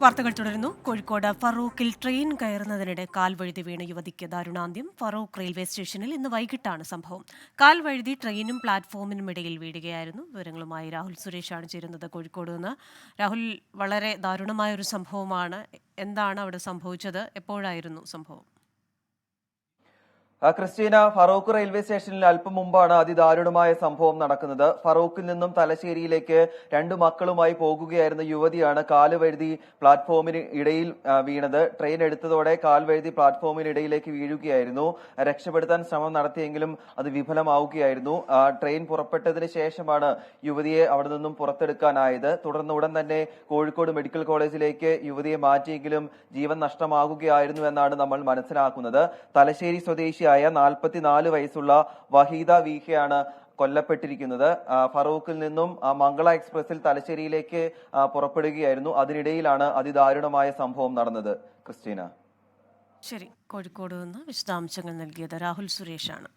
വാർത്തകൾ തുടരുന്നു. കോഴിക്കോട് ഫറൂഖിൽ ട്രെയിൻ കയറുന്നതിനിടെ കാൽ വഴുതി വീണ യുവതിക്ക് ദാരുണാന്ത്യം. ഫറൂഖ് റെയിൽവേ സ്റ്റേഷനിൽ ഇന്ന് വൈകിട്ടാണ് സംഭവം. കാൽ വഴുതി ട്രെയിനും പ്ലാറ്റ്ഫോമിനും ഇടയിൽ വീഴുകയായിരുന്നു. വിവരങ്ങളുമായി രാഹുൽ സുരേഷാണ് ചേരുന്നത് കോഴിക്കോട് നിന്ന്. രാഹുൽ, വളരെ ദാരുണമായ ഒരു സംഭവമാണ്. എന്താണ് അവിടെ സംഭവിച്ചത്? എപ്പോഴായിരുന്നു സംഭവം? ക്രിസ്റ്റീന, ഫറൂഖ് റെയിൽവേ സ്റ്റേഷനിൽ അല്പം മുമ്പാണ് അതിദാരുണമായ സംഭവം നടക്കുന്നത്. ഫറൂഖിൽ നിന്നും തലശ്ശേരിയിലേക്ക് രണ്ടു മക്കളുമായി പോകുകയായിരുന്ന യുവതിയാണ് കാല് വഴുതി പ്ലാറ്റ്ഫോമിന് ഇടയിൽ വീണത്. ട്രെയിൻ എടുത്തതോടെ കാൽ വഴുതി പ്ലാറ്റ്ഫോമിന് ഇടയിലേക്ക് വീഴുകയായിരുന്നു. രക്ഷപ്പെടുത്താൻ ശ്രമം നടത്തിയെങ്കിലും അത് വിഫലമാവുകയായിരുന്നു. ട്രെയിൻ പുറപ്പെട്ടതിന് ശേഷമാണ് യുവതിയെ അവിടെ നിന്നും പുറത്തെടുക്കാനായത്. തുടർന്ന് ഉടൻ തന്നെ കോഴിക്കോട് മെഡിക്കൽ കോളേജിലേക്ക് യുവതിയെ മാറ്റിയെങ്കിലും ജീവൻ നഷ്ടമാകുകയായിരുന്നു എന്നാണ് നമ്മൾ മനസ്സിലാക്കുന്നത്. തലശ്ശേരി സ്വദേശി 44 വയസ്സുള്ള വഹീദ വീഹയാണ് കൊല്ലപ്പെട്ടിരിക്കുന്നത്. ഫറൂഖിൽ നിന്നും മംഗള എക്സ്പ്രസിൽ തലശ്ശേരിയിലേക്ക് പുറപ്പെടുകയായിരുന്നു. അതിനിടയിലാണ് അതിദാരുണമായ സംഭവം നടന്നത്. ക്രിസ്റ്റീന, ശരി. കോഴിക്കോട് നിന്ന് വിശദാംശങ്ങൾ നൽകിയത് രാഹുൽ സുരേഷാണ്.